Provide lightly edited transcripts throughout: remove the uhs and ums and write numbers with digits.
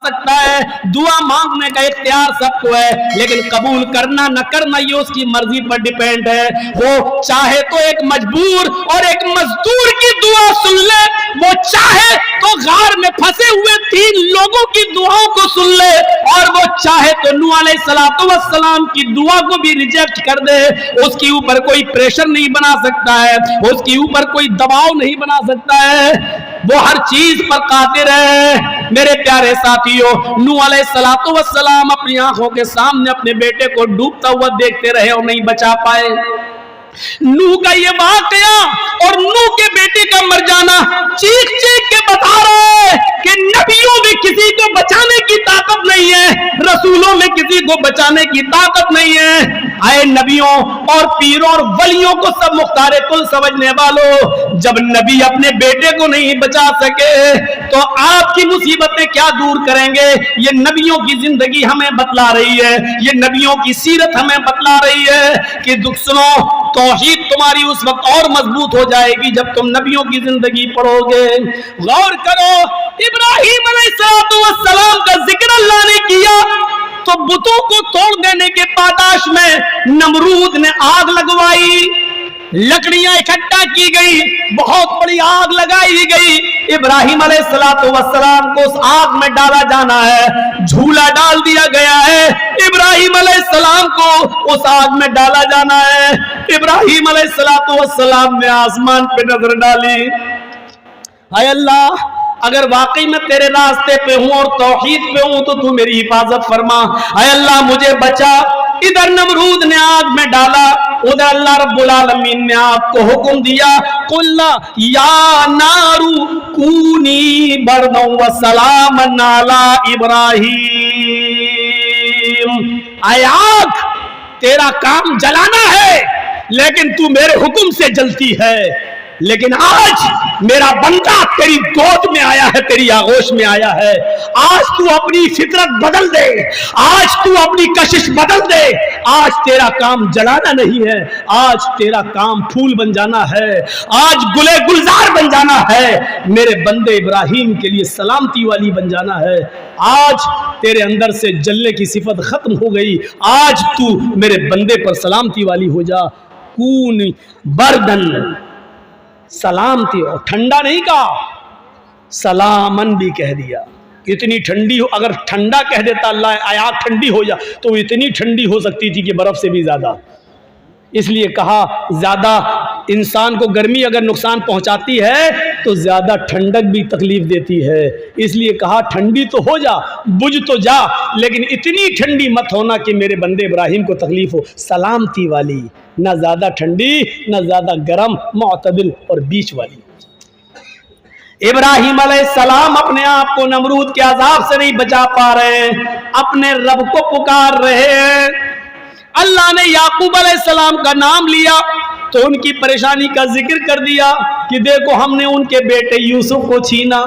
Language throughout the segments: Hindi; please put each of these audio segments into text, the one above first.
सकता है, दुआ मांगने का इख्तियार सबको है, लेकिन कबूल करना न करना ये उसकी मर्जी पर डिपेंड है। वो चाहे तो एक मजबूर और एक मजदूर की दुआ सुन ले, वो चाहे तो गार में फंसे हुए 3 लोगों की दुआओं को सुन ले, और वो चाहे तो नूह अलैहिस्सलातु वस्सलाम की दुआ को भी रिजेक्ट कर दे। उसके ऊपर कोई प्रेशर नहीं बना सकता है, उसके ऊपर कोई दबाव नहीं बना सकता है, वो हर चीज पर कादिर है। मेरे प्यारे साथियों, नूह अलैहिस्सलातु वस्सलाम अपनी आंखों के सामने अपने बेटे को डूबता हुआ देखते रहे और नहीं बचा पाए। नूह का ये वाकया और नूह के बेटे का मर जाना चीख चीख के बता रहा है कि नबियों में किसी को बचाने की ताकत नहीं है, रसूलों में किसी को बचाने की ताकत नहीं है। आए नबियों और पीरों और वलियों को सब मुख्तारे कुल समझने वालों, जब नबी अपने बेटे को नहीं बचा सके तो आपकी मुसीबतें क्या दूर करेंगे? ये नबियों की जिंदगी हमें बतला रही है, ये नबियों की सीरत हमें बतला रही है कि दुख सुनो, तौहीद तुम्हारी उस वक्त और मजबूत हो जाएगी जब तुम नबियों की जिंदगी पढ़ोगे। गौर करो, इब्राहीम अलैहिस्सलाम का जिक्र अल्लाह ने किया तो बुतों को तोड़ देने के पादाश में नमरूद ने आग लगवाई, लकड़ियां इकट्ठा की गई, बहुत बड़ी आग लगाई गई। इब्राहीम अलैहिस्सलाम को उस आग में डाला जाना है, झूला डाल दिया गया है, इब्राहीम अलैहिस्सलाम को उस आग में डाला जाना है। इब्राहीम अलैहिस्सलाम ने आसमान पे नजर डाली, हाय अल्लाह, अगर वाकई में तेरे रास्ते पे हूं और तौहीद पे हूं तो तू मेरी हिफाजत फरमा, हाय अल्लाह मुझे बचा। इधर नमरूद ने आग में डाला, उधर अल्लाह रब्बुल आलमीन ने आपको हुक्म दिया, कुल्ला या नारू कूनी बरदन व सलामन अला इब्राहीम। आय आग, तेरा काम जलाना है लेकिन तू मेरे हुक्म से जलती है, लेकिन आज मेरा बंदा तेरी गोद में आया है, तेरी आगोश में आया है, आज तू अपनी फितरत बदल दे, आज तू अपनी कशिश बदल दे। आज तेरा काम जलाना नहीं है, आज तेरा काम फूल बन जाना है, आज गुले गुलजार बन जाना है, मेरे बंदे इब्राहीम के लिए सलामती वाली बन जाना है। आज तेरे अंदर से जलने की सिफत खत्म हो गई, आज तू मेरे बंदे पर सलामती वाली हो जा। कून बरदन, सलामती, और ठंडा नहीं कहा, सलामन भी कह दिया। इतनी ठंडी हो, अगर ठंडा कह देता अल्लाह आग ठंडी हो जा तो इतनी ठंडी हो सकती थी कि बर्फ से भी ज्यादा। इसलिए कहा ज्यादा इंसान को गर्मी अगर नुकसान पहुंचाती है तो ज्यादा ठंडक भी तकलीफ देती है, इसलिए कहा ठंडी तो हो जा, बुझ तो जा, लेकिन इतनी ठंडी मत होना कि मेरे बंदे इब्राहीम को तकलीफ हो। सलामती वाली, ना ज्यादा ठंडी ना ज्यादा गर्म, मुअतदिल और बीच वाली। इब्राहीम अलैहिस्सलाम अपने आप को नमरूद के अजाब से नहीं बचा पा रहे हैं, अपने रब को पुकार रहे हैं। अल्लाह ने याकूब अलैहिस्सलाम का नाम लिया तो उनकी परेशानी का जिक्र कर दिया कि देखो हमने उनके बेटे यूसुफ को छीना,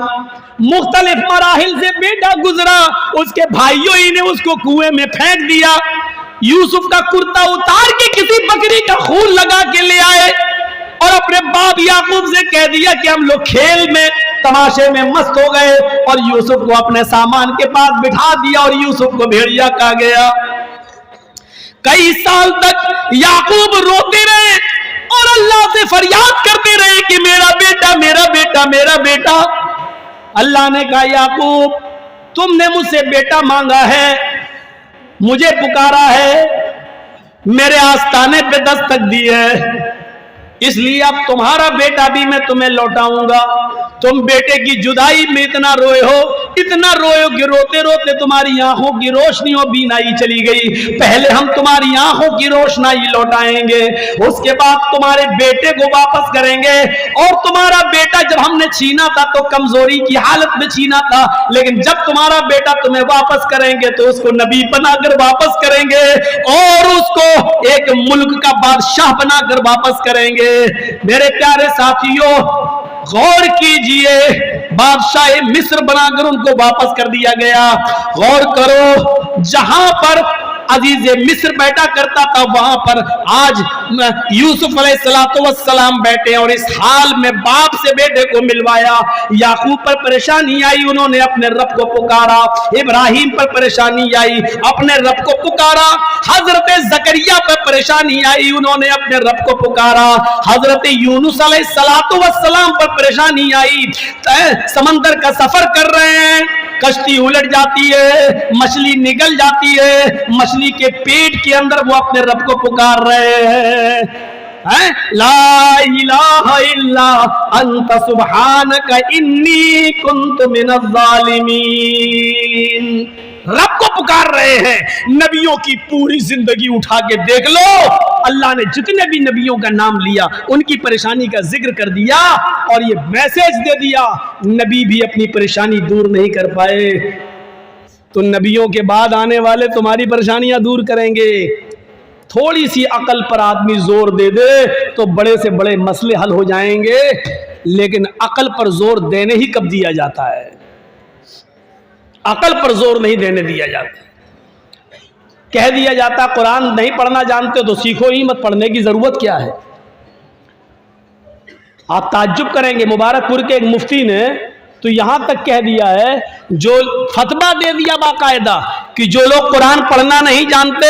मुख्तलिफ मराहिल से बेटा गुजरा, उसके भाइयों ही ने उसको कुएं में फेंक दिया, यूसुफ का कुर्ता उतार के किसी बकरी का खून लगा के ले आए और अपने बाप याकूब से कह दिया कि हम लोग खेल में तमाशे में मस्त हो गए, और यूसुफ को अपने सामान के पास बिठा दिया और यूसुफ को भेड़िया कहा गया। कई साल तक याकूब रोते रहे और अल्लाह से फरियाद करते रहे कि मेरा बेटा, मेरा बेटा, मेरा बेटा। अल्लाह ने कहा याकूब तुमने मुझसे बेटा मांगा है, मुझे पुकारा है, मेरे आस्ताने पे दस्तक दी है, इसलिए अब तुम्हारा बेटा भी मैं तुम्हें लौटाऊंगा। तुम बेटे की जुदाई में इतना रोए हो, इतना रोए हो कि रोते रोते तुम्हारी आंखों की रोशनी और बीनाई चली गई। पहले हम तुम्हारी आंखों की रोशनाई लौटाएंगे, उसके बाद तुम्हारे बेटे को वापस करेंगे। और तुम्हारा बेटा जब हमने छीना था तो कमजोरी की हालत में छीना था, लेकिन जब तुम्हारा बेटा तुम्हें वापस करेंगे तो उसको नबी बनाकर वापस करेंगे और उसको एक मुल्क का बादशाह बनाकर वापस करेंगे। मेरे प्यारे साथियों गौर कीजिए, बादशाह मिस्र बनाकर उनको वापस कर दिया गया। गौर करो, जहां पर अजीज मिस्र बैठा करता था, वहां पर आज यूसुफ अलैहिस्सलाम बैठे और इस हाल में बाप से बेटे को मिलवाया। याकूब पर परेशानी आई, उन्होंने अपने रब को पुकारा। इब्राहिम पर परेशानी आई, अपने रब को पुकारा। हजरत जकरिया पर परेशानी आई, उन्होंने अपने रब को पुकारा। हजरत यूनुस अलैहिस्सलाम पर परेशानी आई, समंदर का सफर कर रहे हैं, कश्ती उलट जाती है, मछली निकल जाती है, मछली के पेट के अंदर वो अपने रब को पुकार रहे हैं, ला इलाहा इल्ला अंत सुब्हानक इन्नी कुन्तु मिनज़ ज़ालिमीन। रब को पुकार रहे हैं। नबियों की पूरी जिंदगी उठा के देख लो, अल्लाह ने जितने भी नबियों का नाम लिया उनकी परेशानी का जिक्र कर दिया और ये मैसेज दे दिया, नबी भी अपनी परेशानी दूर नहीं कर पाए तो नबियों के बाद आने वाले तुम्हारी परेशानियां दूर करेंगे। थोड़ी सी अकल पर आदमी जोर दे दे तो बड़े से बड़े मसले हल हो जाएंगे, लेकिन अकल पर जोर देने ही कब दिया जाता है? अकल पर जोर नहीं देने दिया जाता। कह दिया जाता कुरान नहीं पढ़ना जानते तो सीखो ही मत, पढ़ने की जरूरत क्या है? आप ताज्जुब करेंगे, मुबारकपुर के एक मुफ्ती ने तो यहां तक कह दिया है, जो फतवा दे दिया बाकायदा कि जो लोग कुरान पढ़ना नहीं जानते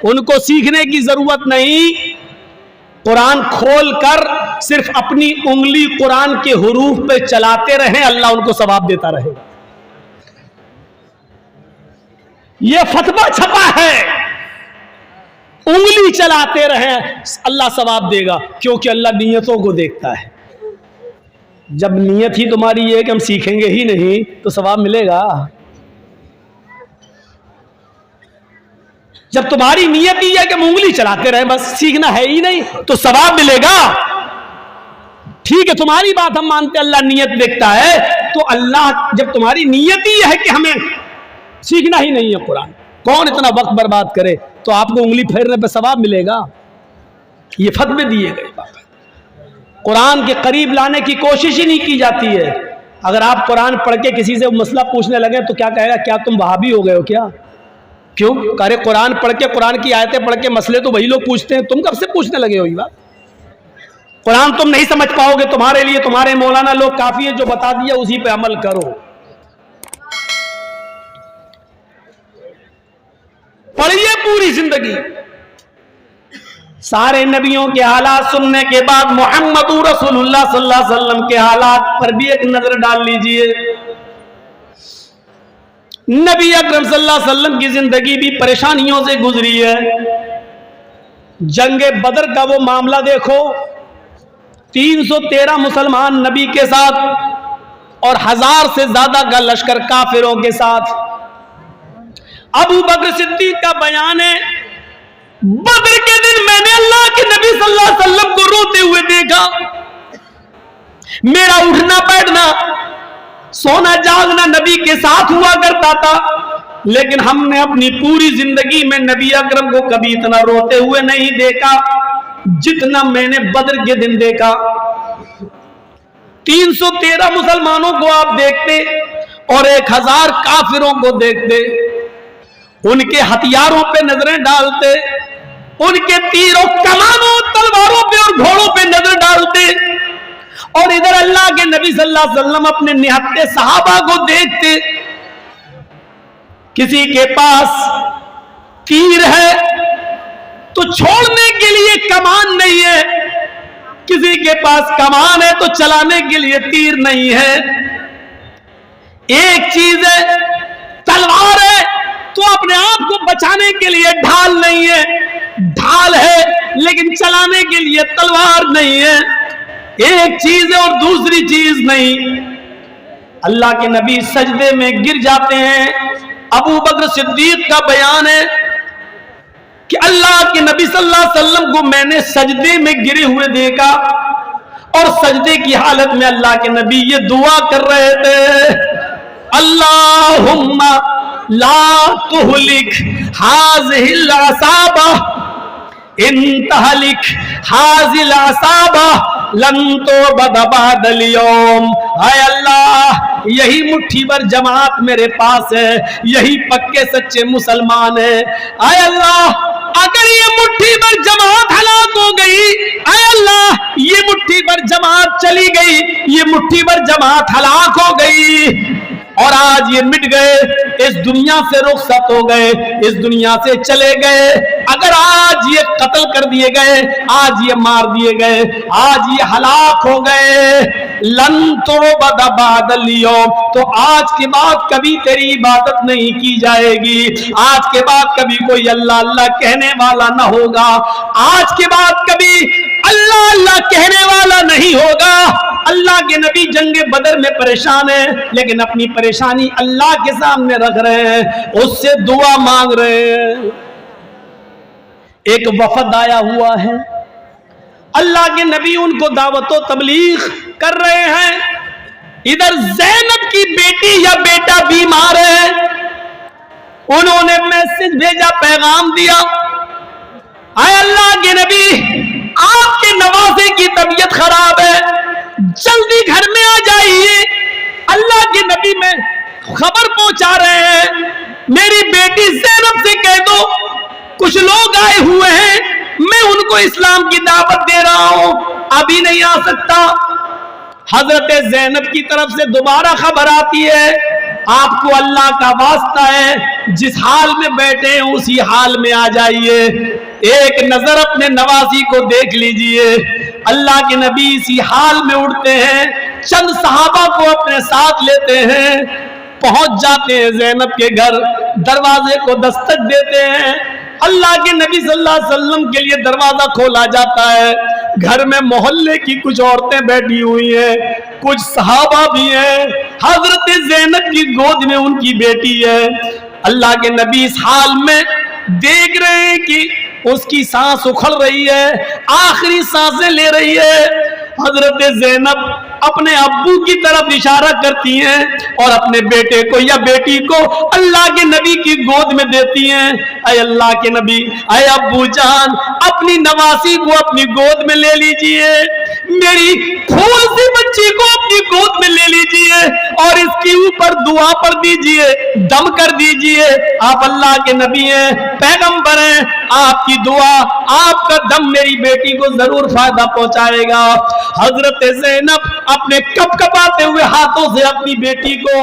उनको सीखने की जरूरत नहीं, कुरान खोल कर सिर्फ अपनी उंगली कुरान के हुरूफ पे चलाते रहें, अल्लाह उनको सवाब देता रहेगा। यह फतवा छपा है, उंगली चलाते रहें अल्लाह सवाब देगा, क्योंकि अल्लाह नियतों को देखता है। जब नियत ही तुम्हारी ये है कि हम सीखेंगे ही नहीं तो सवाब मिलेगा? जब तुम्हारी नियत ही है कि हम उंगली चलाते रहे, बस सीखना है ही नहीं, तो सवाब मिलेगा। ठीक है, तुम्हारी बात हम मानते, अल्लाह नियत देखता है, तो अल्लाह जब तुम्हारी नियत ही है कि हमें सीखना ही नहीं है कुरान, कौन इतना वक्त बर्बाद करे, तो आपको उंगली फेरने पे सवाब मिलेगा। ये फतवे दिए गए, कुरान के करीब लाने की कोशिश ही नहीं की जाती है। अगर आप कुरान पढ़ के किसी से मसला पूछने लगे तो क्या कहेगा, क्या तुम वहाबी हो गए हो क्या? क्यों? अरे कुरान पढ़ के, कुरान की आयतें पढ़ के मसले तो वही लोग पूछते हैं, तुम कब से पूछने लगे हो? ये बात, कुरान तुम नहीं समझ पाओगे, तुम्हारे लिए तुम्हारे मौलाना लोग काफी है, जो बता दिया उसी पे अमल करो। पढ़िए पूरी जिंदगी, सारे नबियों के हालात सुनने के बाद मोहम्मद रसूलुल्लाह सल्लल्लाहु अलैहि वसल्लम के हालात पर भी एक नजर डाल लीजिए। नबी अकरम सल्लल्लाहु अलैहि वसल्लम की जिंदगी भी परेशानियों से गुजरी है। जंगे बदर का वो मामला देखो, 313 मुसलमान नबी के साथ और 1000 से ज्यादा का लश्कर काफिरों के साथ। अबू बकर सिद्दीक का बयान है, बदर के दिन मैंने अल्लाह के नबी सल्लल्लाहु अलैहि वसल्लम को रोते हुए देखा। मेरा उठना बैठना, सोना जागना नबी के साथ हुआ करता था, लेकिन हमने अपनी पूरी जिंदगी में नबी अकरम को कभी इतना रोते हुए नहीं देखा जितना मैंने बदर के दिन देखा। 313 मुसलमानों को आप देखते और 1000 काफिरों को देखते, उनके हथियारों पे नजरें डालते, उनके तीरों कमानों तलवारों पे और घोड़ों पे नजर डालते, और इधर अल्लाह के नबी सल्लल्लाहु अलैहि वसल्लम अपने निहत्ते सहाबा को देखते। किसी के पास तीर है तो छोड़ने के लिए कमान नहीं है, किसी के पास कमान है तो चलाने के लिए तीर नहीं है। एक चीज है तलवार है तो अपने आप को बचाने के लिए ढाल नहीं है, ढाल है लेकिन चलाने के लिए तलवार नहीं है। एक चीज है और दूसरी चीज नहीं। अल्लाह के नबी सजदे में गिर जाते हैं। अबू बकर सिद्दीक का बयान है कि अल्लाह के नबी सल्लल्लाहु अलैहि वसल्लम को मैंने सजदे में गिरे हुए देखा और सजदे की हालत में अल्लाह के नबी ये दुआ कर रहे थे, अल्लाहुम्मा ला तुहलिक हाज़िहिल असाबा, इंतहलिक हाजिल असाबा लन तो बदबादल यौम। हाय अल्लाह, यही मुट्ठी भर जमात मेरे पास है, यही पक्के सच्चे मुसलमान है। हाय अल्लाह, अगर ये मुट्ठी भर जमात हलाक हो गई, हाय अल्लाह ये मुट्ठी भर जमात चली गई, ये मुट्ठी भर जमात हलाक हो गई और आज ये मिट गए, इस दुनिया से रुखसत हो गए, इस दुनिया से चले गए, अगर आज ये कत्ल कर दिए गए, आज ये मार दिए गए, आज ये हलाक हो गए, लन तो बदबादल यौम, तो आज के बाद कभी तेरी इबादत नहीं की जाएगी, आज के बाद कभी कोई अल्लाह अल्लाह कहने वाला ना होगा, आज के बाद कभी अल्लाह अल्लाह कहने वाला नहीं होगा। अल्लाह के नबी जंगे बदर में परेशान है, लेकिन अपनी परेशानी अल्लाह के सामने रख रहे हैं, उससे दुआ मांग रहे हैं। एक वफद आया हुआ है, अल्लाह के नबी उनको दावतो तबलीग कर रहे हैं, इधर ज़ैनब की बेटी या बेटा बीमार है, उन्होंने मैसेज भेजा, पैगाम दिया, आए अल्लाह के नबी आपके नवासे की तबीयत खराब है, जल्दी घर में आ जाइए। अल्लाह के नबी में खबर पहुंचा रहे हैं, मेरी बेटी ज़ैनब से कह दो कुछ लोग आए हुए हैं, मैं उनको इस्लाम की दावत दे रहा हूं, अभी नहीं आ सकता। हजरत ज़ैनब की तरफ से दोबारा खबर आती है, आपको अल्लाह का वास्ता है, जिस हाल में बैठे हैं उसी हाल में आ जाइए, एक नजर अपने नवासी को देख लीजिए। अल्लाह के नबी इसी हाल में उठते हैं, चंद सहाबा को अपने साथ लेते हैं, पहुंच जाते हैं ज़ैनब के घर, दरवाजे को दस्तक देते हैं, अल्लाह के नबी सल्लल्लाहु अलैहि वसल्लम के लिए दरवाजा खोला जाता है। घर में मोहल्ले की कुछ औरतें बैठी हुई हैं, कुछ सहाबा भी हैं, हजरत ज़ैनब की गोद में उनकी बेटी है। अल्लाह के नबी इस हाल में देख रहे हैं कि उसकी सांस उखड़ रही है, आखिरी सांसें ले रही है। हजरत ज़ैनब अपने अब्बू की तरफ इशारा करती हैं और अपने बेटे को या बेटी को अल्लाह के नबी की गोद में देती हैं। अय अल्लाह के नबी, अय अब्बू जान, अपनी नवासी को अपनी गोद में ले लीजिए, मेरी फूल सी बच्ची को अपनी गोद में ले लीजिए और इसके ऊपर दुआ पढ़ दीजिए, दम कर दीजिए। आप अल्लाह के नबी हैं, पैगंबर हैं, आपकी दुआ, आपका दम मेरी बेटी को जरूर फायदा पहुंचाएगा। हजरत ज़ैनब अपने कपकपाते हुए हाथों से अपनी बेटी को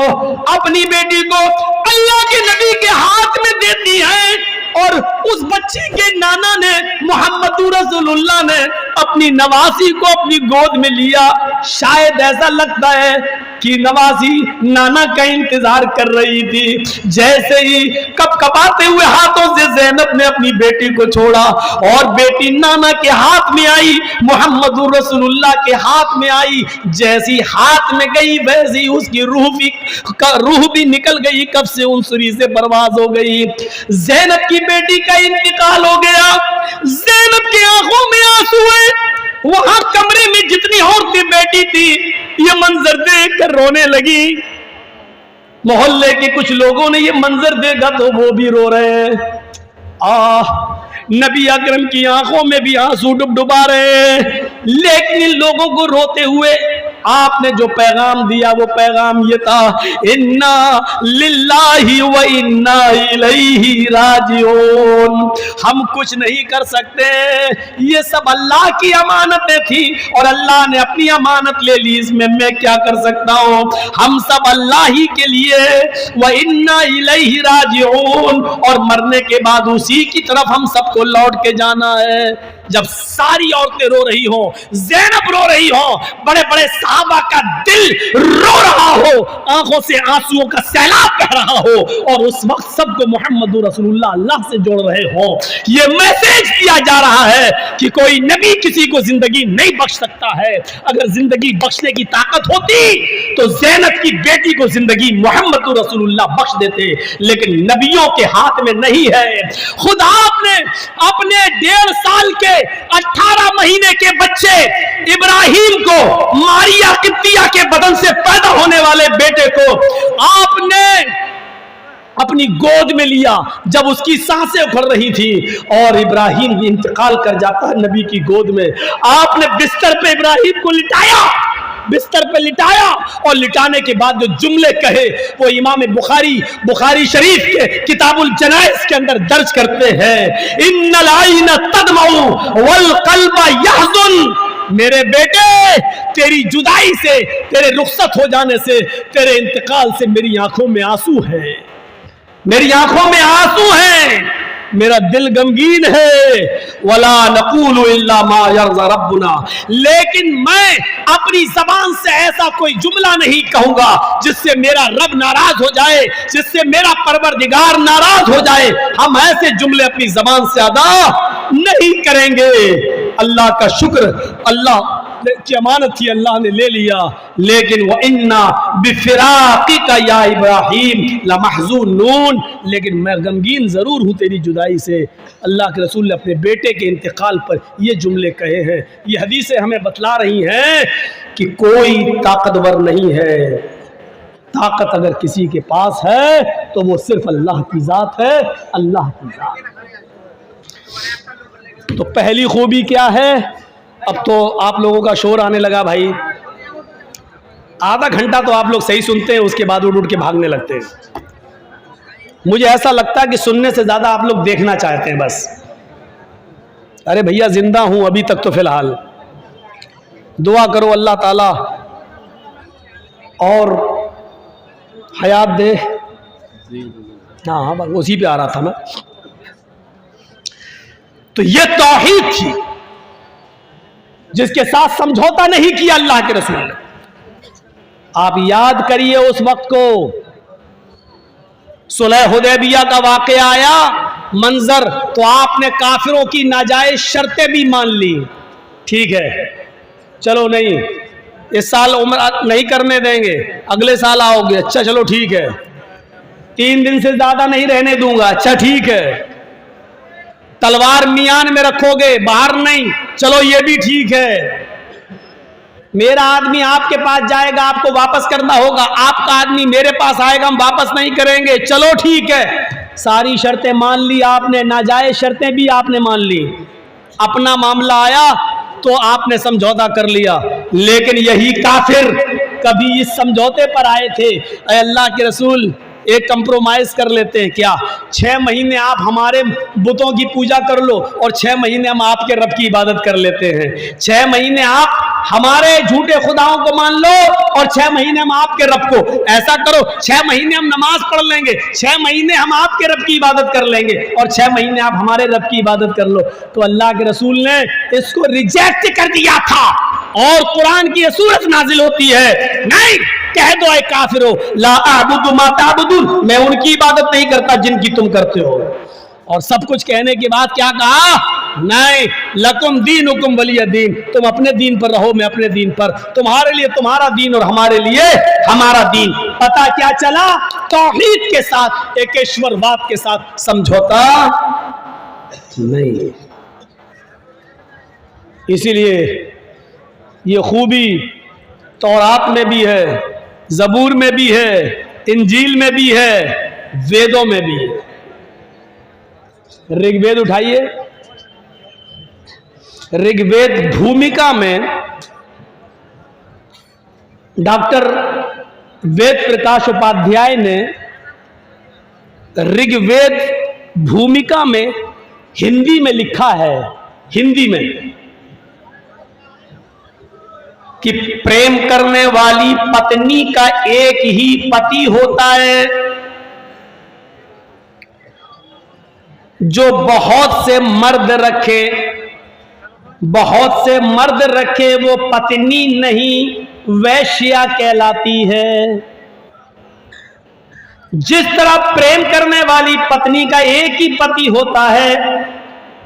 अल्लाह के नबी के हाथ में देती है और उस बच्ची के नाना ने, मोहम्मद रसूलुल्लाह ने अपनी नवासी को अपनी गोद में लिया। शायद ऐसा लगता है कि नवासी नाना का इंतजार कर रही थी। जैसे ही कपकपाते हुए हाथों से ज़ैनब ने अपनी बेटी को छोड़ा और बेटी नाना के हाथ में आई, मोहम्मद रसूलुल्लाह के हाथ में आई, जैसी हाथ में गई वैसी उसकी रूह भी निकल गई, कब से उनसुरी से बर्बाद हो गई। ज़ैनब की बेटी का इंतकाल हो गया, ज़ैनब की आंखों में आंसू है, वहां कमरे में जितनी औरतें बैठी थी ये मंजर देखकर रोने लगी। मोहल्ले के कुछ लोगों ने ये मंजर देखा तो वो भी रो रहे हैं। नबी अकरम की आंखों में भी आंसू डुबडुबा रहे हैं, लेकिन इन लोगों को रोते हुए आपने जो पैगाम दिया वो पैगाम ये था, इन्ना लिल्लाहि व इन्ना इलैहि राजिऊन। हम कुछ नहीं कर सकते, ये सब अल्लाह की अमानतें थी और अल्लाह ने अपनी अमानत ले ली, इसमें मैं क्या कर सकता हूँ। हम सब अल्लाह ही के लिए, व इन्ना इलैहि राजिऊन, और मरने के बाद उसी की तरफ हम सबको लौट के जाना है। जब सारी औरतें रो रही हो, ज़ैनब रो रही हो, बड़े बड़े सहाबा का दिल रो रहा हो, आंखों से आंसुओं का सैलाब बह रहा हो, और उस वक्त सबको मोहम्मद रसूलुल्लाह अल्लाह से जोड़ रहे हो, ये मैसेज दिया जा रहा है कि कोई नबी किसी को जिंदगी नहीं बख्श सकता है। अगर जिंदगी बख्शने की ताकत होती तो ज़ैनब की बेटी को जिंदगी मोहम्मद रसूलुल्लाह बख्श देते, लेकिन नबियों के हाथ में नहीं है। खुदा आपने अपने 1.5 साल के 18 महीने के बच्चे इब्राहिम को, मारिया कित्तिया के बदन से पैदा होने वाले बेटे को आपने अपनी गोद में लिया जब उसकी सांसें उखड़ रही थी और इब्राहिम भी इंतकाल कर जाता है नबी की गोद में। आपने बिस्तर पे इब्राहिम को लिटाया, बिस्तर पे लिटाया और लिटाने के बाद जो जुमले कहे वो इमाम बुखारी शरीफ के किताबुल जनाइज के अंदर दर्ज करते हैं। इन्नल आइना तदमउ वल कल्बा यहज़ुन, मेरे बेटे तेरी जुदाई से, तेरे रुखसत हो जाने से, तेरे इंतकाल से मेरी आंखों में आंसू है, मेरी आंखों में आंसू हैं, मेरा दिल गमगीन है। वला नक़ूलु इल्ला मा यर्ज़ा रब्बुना, लेकिन मैं अपनी जबान से ऐसा कोई जुमला नहीं कहूंगा जिससे मेरा रब नाराज हो जाए, जिससे मेरा परवरदिगार नाराज हो जाए। हम ऐसे जुमले अपनी जबान से अदा नहीं करेंगे। अल्लाह का शुक्र, अल्लाह की अमानत थी, अल्लाह ने ले लिया। लेकिन वो इन्ना बिफिराक़िका या इब्राहिम लमहज़ूनून, लेकिन मैं गमगीन ज़रूर हूँ तेरी जुदाई से। अल्लाह के रसूल ने अपने बेटे के इंतकाल पर ये जुमले कहे हैं। ये हदीसें हमें बतला रही हैं कि कोई ताकतवर नहीं है, ताकत अगर किसी के पास है तो वो सिर्फ अल्लाह की ज़ात है, अल्लाह की ज़ात। तो पहली खूबी क्या है? अब तो आप लोगों का शोर आने लगा भाई। आधा घंटा तो आप लोग सही सुनते हैं, उसके बाद उठ के भागने लगते हैं। मुझे ऐसा लगता है कि सुनने से ज़्यादा आप लोग देखना चाहते हैं बस। अरे भैया जिंदा हूँ अभी तक तो फिलहाल, दुआ करो अल्लाह ताला और हयात दे। हाँ हाँ उसी पे आ रहा था मैं। तो ये तौहीद थी जिसके साथ समझौता नहीं किया अल्लाह के रसूल ने। आप याद करिए उस वक्त को, सुलह हुदैबिया का वाक़या आया मंजर, तो आपने काफिरों की नाजायज शर्तें भी मान ली। ठीक है चलो नहीं, इस साल उम्र नहीं करने देंगे, अगले साल आओगे, अच्छा चलो ठीक है। 3 दिन से ज्यादा नहीं रहने दूंगा, अच्छा ठीक है। तलवार मियान में रखोगे, बाहर नहीं, चलो ये भी ठीक है। मेरा आदमी आपके पास जाएगा, आपको वापस करना होगा, आपका आदमी मेरे पास आएगा, हम वापस नहीं करेंगे, चलो ठीक है। सारी शर्तें मान ली आपने, नाजायज शर्तें भी आपने मान ली। अपना मामला आया तो आपने समझौता कर लिया। लेकिन यही काफिर कभी इस समझौते पर आए थे, ऐ अल्लाह के रसूल एक कंप्रोमाइज कर लेते हैं क्या? 6 महीने आप हमारे बुतों की पूजा कर लो और 6 महीने हम आपके रब की इबादत कर लेते हैं। 6 महीने आप हमारे झूठे खुदाओं को मान लो और 6 महीने हम आपके रब को। ऐसा करो 6 महीने हम नमाज पढ़ लेंगे, 6 महीने हम आपके रब की इबादत कर लेंगे और 6 महीने आप हमारे रब की इबादत कर लो। तो अल्लाह के रसूल ने इसको रिजेक्ट कर दिया था और कुरान की सूरत नाजिल होती है, नहीं कह दो ऐ काफिरो ला अअबुदु मा ताबुदुन, मैं उनकी इबादत नहीं करता जिनकी तुम करते हो। और सब कुछ कहने के बाद क्या कहा? नहीं, लकुम दीनुकुम वलिय दीन, तुम अपने दीन पर रहो, मैं अपने दीन पर, तुम्हारे लिए तुम्हारा दीन और हमारे लिए हमारा दीन। पता क्या चला? तौहीद के साथ, एकेश्वरवाद के साथ समझौता नहीं। इसीलिए ये खूबी तौरात में भी है, ज़बूर में भी है, इंजील में भी है, वेदों में भी है। ऋग्वेद उठाइए, ऋग्वेद भूमिका में डॉक्टर वेद प्रकाश उपाध्याय ने ऋग्वेद भूमिका में हिंदी में लिखा है, हिंदी में, कि प्रेम करने वाली पत्नी का एक ही पति होता है, जो बहुत से मर्द रखे, बहुत से मर्द रखे वो पत्नी नहीं वैश्या कहलाती है। जिस तरह प्रेम करने वाली पत्नी का एक ही पति होता है,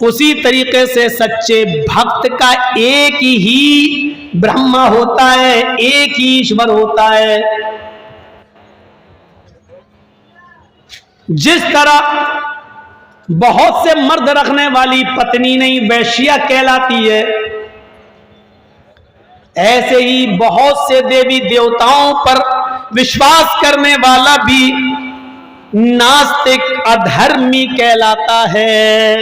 उसी तरीके से सच्चे भक्त का एक ही ब्रह्मा होता है, एक ही ईश्वर होता है। जिस तरह बहुत से मर्द रखने वाली पत्नी नहीं वैश्या कहलाती है, ऐसे ही बहुत से देवी देवताओं पर विश्वास करने वाला भी नास्तिक अधर्मी कहलाता है।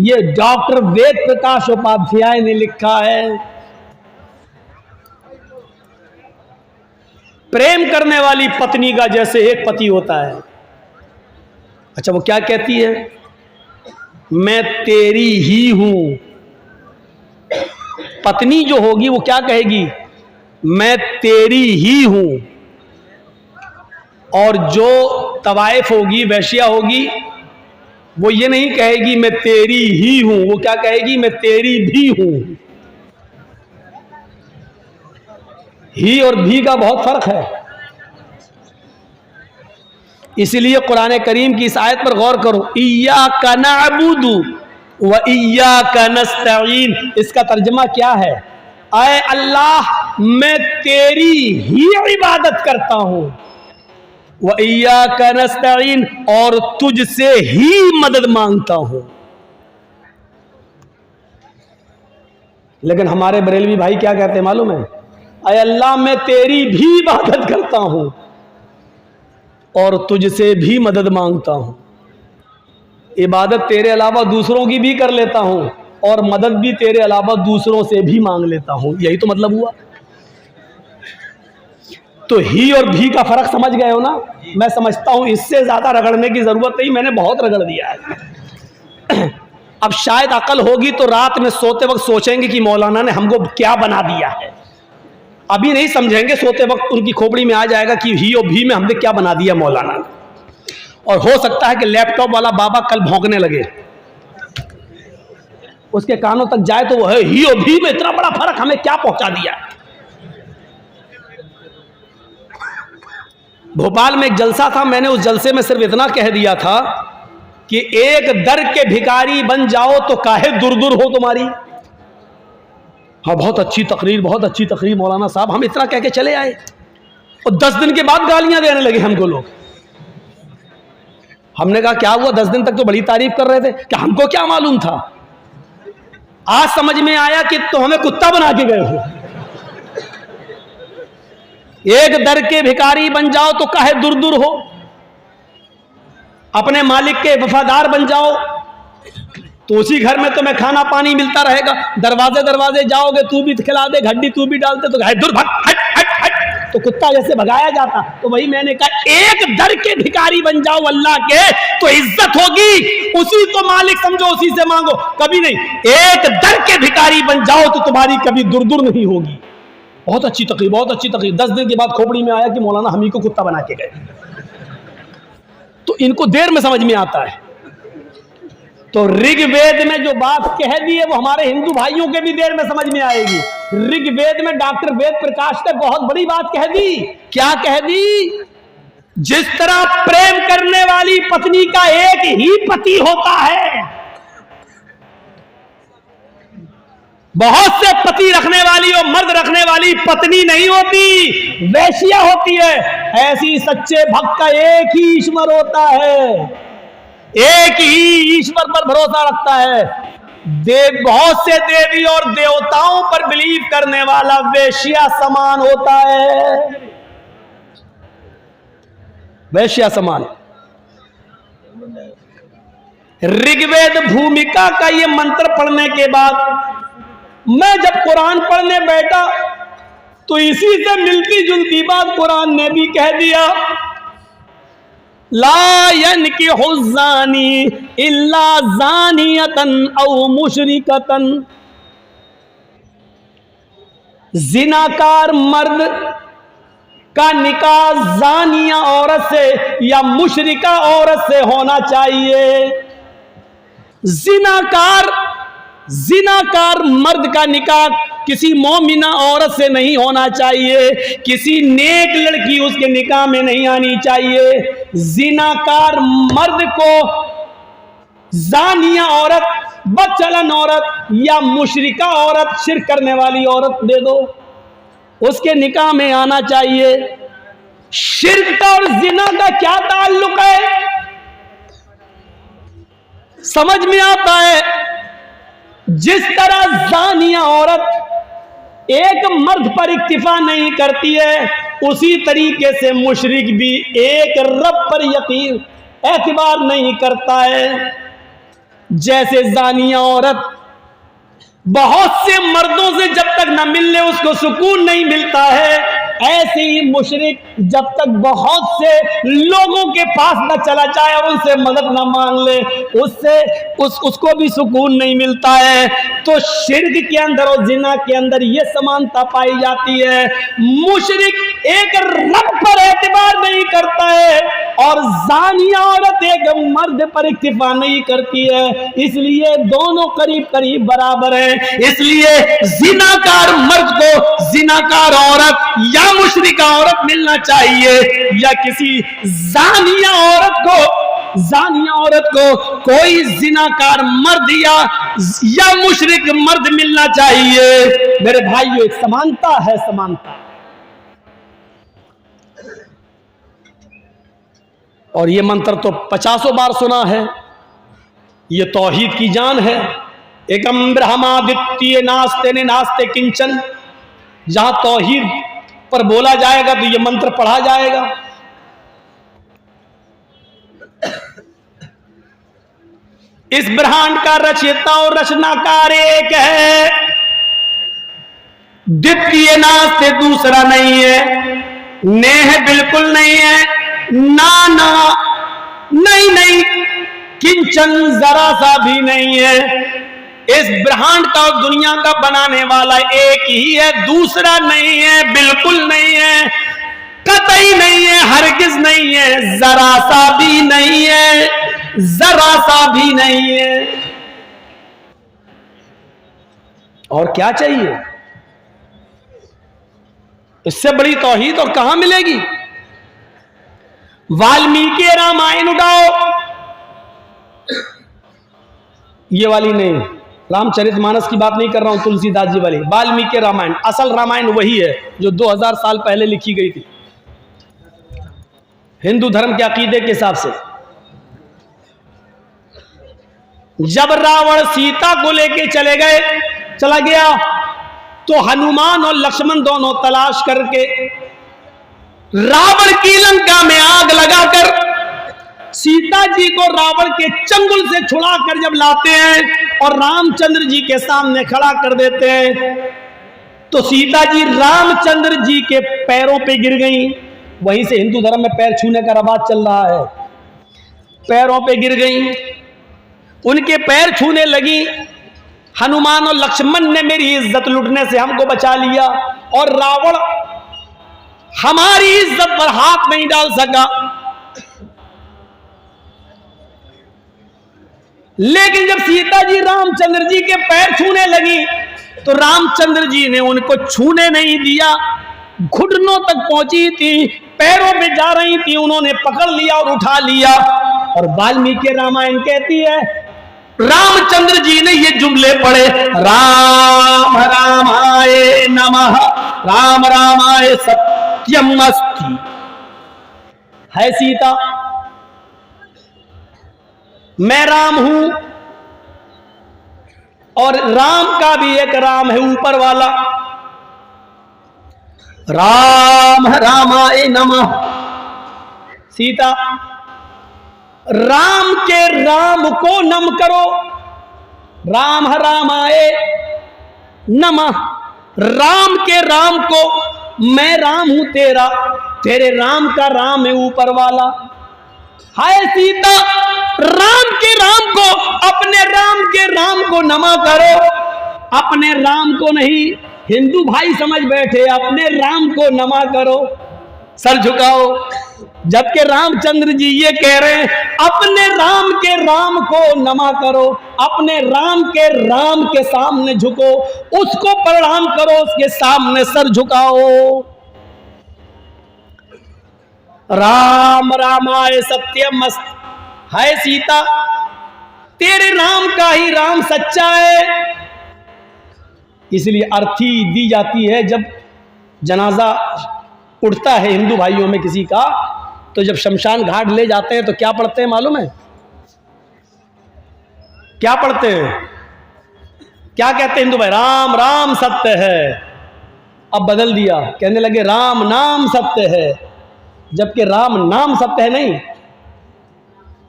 ये डॉक्टर वेद प्रकाश उपाध्याय ने लिखा है। प्रेम करने वाली पत्नी का जैसे एक पति होता है। अच्छा, वो क्या कहती है? मैं तेरी ही हूं। पत्नी जो होगी वो क्या कहेगी? मैं तेरी ही हूं। और जो तवाइफ होगी, वैश्या होगी, वो ये नहीं कहेगी मैं तेरी ही हूं, वो क्या कहेगी? मैं तेरी भी हूं। ही और भी का बहुत फर्क है। इसलिए कुरान करीम की इस आयत पर गौर करो, इय्याका नअबुदु व इय्याका नस्तईन। इसका तर्जुमा क्या है? ऐ अल्लाह, मैं तेरी ही इबादत करता हूं, व इय्याका नस्तईन, और तुझसे ही मदद मांगता हूं। लेकिन हमारे बरेलवी भाई क्या कहते हैं मालूम है? ऐ अल्लाह, मैं तेरी भी इबादत करता हूं और तुझसे भी मदद मांगता हूं। इबादत तेरे अलावा दूसरों की भी कर लेता हूं और मदद भी तेरे अलावा दूसरों से भी मांग लेता हूं। यही तो मतलब हुआ। तो ही और भी का फर्क समझ गए हो ना? मैं समझता हूं इससे ज्यादा रगड़ने की जरूरत नहीं, मैंने बहुत रगड़ दिया है। अब शायद अकल होगी तो रात में सोते वक्त सोचेंगे कि मौलाना ने हमको क्या बना दिया है। अभी नहीं समझेंगे, सोते वक्त उनकी खोपड़ी में आ जाएगा कि ही और भी में हमने क्या बना दिया मौलाना ने। और हो सकता है कि लैपटॉप वाला बाबा कल भौंकने लगे, उसके कानों तक जाए तो वो है ही और भी में इतना बड़ा फर्क हमें क्या पहुंचा दिया। भोपाल में एक जलसा था, मैंने उस जलसे में सिर्फ इतना कह दिया था कि एक दर के भिखारी बन जाओ तो काहे दूर दूर हो तुम्हारी। हाँ, बहुत अच्छी तकरीर, बहुत अच्छी तकरीर मौलाना साहब, हम इतना कह के चले आए और 10 दिन के बाद गालियां देने लगे हमको लोग। हमने कहा क्या हुआ? 10 दिन तक तो बड़ी तारीफ कर रहे थे, क्या हमको क्या मालूम था? आज समझ में आया कि तो हमें कुत्ता बना के गए हो। एक दर के भिखारी बन जाओ तो काहे दूर दूर हो, अपने मालिक के वफादार बन जाओ तो उसी घर में तुम्हें खाना पानी मिलता रहेगा। दरवाजे दरवाजे जाओगे, तू भी खिला दे, घड्डी तू भी डालते तो दूर भाग, हट हट हट, तो कुत्ता जैसे भगाया जाता। तो वही मैंने कहा, एक दर के भिखारी बन जाओ अल्लाह के तो इज्जत होगी, उसी को मालिक समझो, उसी से मांगो। कभी नहीं, एक दर के भिखारी बन जाओ तो तुम्हारी कभी दूर दूर नहीं होगी। बहुत अच्छी तकरीर, बहुत अच्छी तकरीर। 10 दिन के बाद खोपड़ी में आया कि मौलाना हम ही को कुत्ता बना के गए। तो इनको देर में समझ में आता है। तो ऋग्वेद में जो बात कह दी है वो हमारे हिंदू भाइयों के भी देर में समझ में आएगी। ऋग्वेद में डॉक्टर वेद प्रकाश ने बहुत बड़ी बात कह दी। क्या कह दी? जिस तरह प्रेम करने वाली पत्नी का एक ही पति होता है, बहुत से पति रखने वाली और मर्द रखने वाली पत्नी नहीं होती, वैश्या होती है। ऐसी सच्चे भक्त का एक ही ईश्वर होता है, एक ही ईश्वर पर भरोसा रखता है। बहुत से देवी और देवताओं पर बिलीव करने वाला वैश्या समान होता है, वैश्या समान। ऋग्वेद भूमिका का ये मंत्र पढ़ने के बाद मैं जब कुरान पढ़ने बैठा तो इसी से मिलती जुलती बात कुरान ने भी कह दिया, ला यनकिहु ज़ानी इल्ला ज़ानियतन औ मुशरिकतन। जिनाकार मर्द का निकाह ज़ानिया औरत से या मुशरिका औरत से होना चाहिए। जिनाकार मर्द का निकाह किसी मोमिना औरत से नहीं होना चाहिए, किसी नेक लड़की उसके निकाह में नहीं आनी चाहिए। जिनाकार मर्द को जानिया औरत, बदचलन औरत या मुशरिका औरत, शिर्क करने वाली औरत दे दो, उसके निकाह में आना चाहिए। शिर्क का और जिना का क्या ताल्लुक है? समझ में आता है। जिस तरह जानिया औरत एक मर्द पर इक्तिफा नहीं करती है, उसी तरीके से मुशरिक भी एक रब पर यकीन एतबार नहीं करता है। जैसे जानिया औरत बहुत से मर्दों से जब तक न मिलने उसको सुकून नहीं मिलता है, ऐसे ही मुशरिक जब तक बहुत से लोगों के पास न चला जाए और उनसे मदद न मांग ले उसको भी सुकून नहीं मिलता है। तो शिर्क के अंदर और जिना के अंदर ये समानता पाई जाती है। मुशरिक एक रब पर एतबार नहीं करता है और जानिया औरत एक मर्द पर इक्तिफा नहीं करती है, इसलिए दोनों करीब करीब बराबर है। इसलिए जिनाकार मर्द को जिनाकार औरत या मुशरिका औरत मिलना चाहिए, या किसी जानिया औरत को कोई जिनाकार मर्द या मुशरिक मर्द मिलना चाहिए। मेरे भाइयों, एक समानता है, समानता। और ये मंत्र तो 50 बार सुना है। ये तौहीद की जान है। एकम ब्रह्मादित्य नास्ते ने नास्ते किंचन, जहां तौहीद पर बोला जाएगा तो ये मंत्र पढ़ा जाएगा। इस ब्रह्मांड का रचयिता और रचनाकार एक है, द्वितीय नास्ते दूसरा नहीं है, नेह बिल्कुल नहीं है, ना नहीं किंचन जरा सा भी नहीं है। इस ब्रह्मांड का और दुनिया का बनाने वाला एक ही है, दूसरा नहीं है, बिल्कुल नहीं है, कतई नहीं है, हरगिज नहीं है, जरा सा भी नहीं है, जरा सा भी नहीं है। और क्या चाहिए? इससे बड़ी तौहीद और कहां मिलेगी? वाल्मीकि रामायण उठाओ, ये वाली नहीं, रामचरितमानस की बात नहीं कर रहा हूं, तुलसीदास जी वाली। वाल्मीकि रामायण, असल रामायण वही है जो 2000 साल पहले लिखी गई थी हिंदू धर्म के अकीदे के हिसाब से। जब रावण सीता को लेके चला गया तो हनुमान और लक्ष्मण दोनों तलाश करके रावण की लंका में आग लगाकर सीता जी को रावण के चंगुल से छुड़ाकर जब लाते हैं और रामचंद्र जी के सामने खड़ा कर देते हैं, तो सीता जी रामचंद्र जी के पैरों पे गिर गई। वहीं से हिंदू धर्म में पैर छूने का रवाज चल रहा है। पैरों पे गिर गई, उनके पैर छूने लगी। हनुमान और लक्ष्मण ने मेरी इज्जत लुटने से हमको बचा लिया और रावण हमारी इज्जत पर हाथ नहीं डाल सका। लेकिन जब सीता जी रामचंद्र जी के पैर छूने लगी तो रामचंद्र जी ने उनको छूने नहीं दिया। घुटनों तक पहुंची थी, पैरों पे जा रही थी, उन्होंने पकड़ लिया और उठा लिया। और वाल्मीकि रामायण कहती है रामचंद्र जी ने ये जुमले पढ़े, राम रामाय नमः, राम रामाय सत्यम अस्ति। है सीता, मैं राम हूं और राम का भी एक राम है ऊपर वाला। राम रामाय नमः। सीता, राम के राम को नम करो, राम रामाय नमः। राम के राम को, मैं राम हूं तेरा, तेरे राम का राम है ऊपर वाला। हाय सीता, राम के राम को, अपने राम के राम को नमा करो, अपने राम को नहीं। हिंदू भाई समझ बैठे, अपने राम को नमा करो, सर झुकाओ। जबकि रामचंद्र जी ये कह रहे हैं अपने राम के राम को नमा करो, अपने राम के सामने झुको, उसको प्रणाम करो, उसके सामने सर झुकाओ। राम रामाय सत्यम अस्ति। है सीता, तेरे राम का ही राम सच्चा है। इसलिए अर्थी दी जाती है जब जनाजा उठता है हिंदू भाइयों में किसी का, तो जब शमशान घाट ले जाते हैं तो क्या पढ़ते हैं मालूम है? क्या पढ़ते हैं? क्या कहते हैं हिंदू भाई? राम राम सत्य है, अब बदल दिया, कहने लगे राम नाम सत्य है, जबकि राम नाम सत्य है नहीं।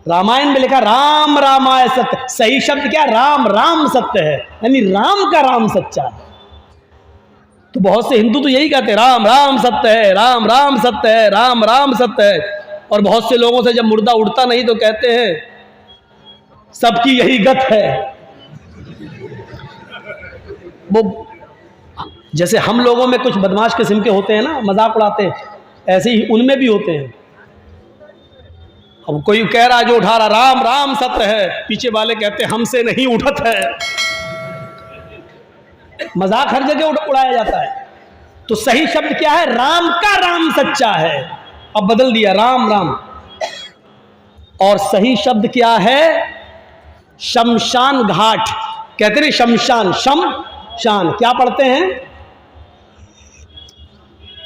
रामायण में लिखा राम रामाय सत्य, सही शब्द क्या? राम राम सत्य है, यानी राम का राम सच्चा है। तो बहुत से हिंदू तो यही कहते हैं राम राम सत्य है, राम राम सत्य है, राम राम सत्य है। और बहुत से लोगों से जब मुर्दा उठता नहीं तो कहते हैं सबकी यही गत है। वो जैसे हम लोगों में कुछ बदमाश किस्म के होते हैं ना, मजाक उड़ाते हैं, ऐसे ही उनमें भी होते हैं। अब कोई कह रहा जो उठा रहा राम राम सत्य है, पीछे वाले कहते हैं हमसे नहीं उठत है। मजाक हर जगह उड़ाया जाता है। तो सही शब्द क्या है? राम का राम सच्चा है। अब बदल दिया राम राम। और सही शब्द क्या है? शमशान घाट। कहते हैं शमशान, शमशान क्या पढ़ते हैं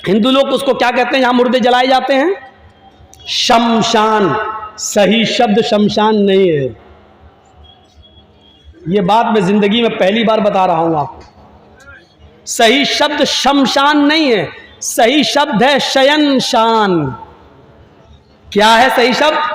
हिंदू लोग? उसको क्या कहते हैं जहां मुर्दे जलाए जाते हैं? शमशान। सही शब्द शमशान नहीं है। यह बात मैं जिंदगी में पहली बार बता रहा हूं आपको। सही शब्द शमशान नहीं है, सही शब्द है शयनशान। क्या है सही शब्द?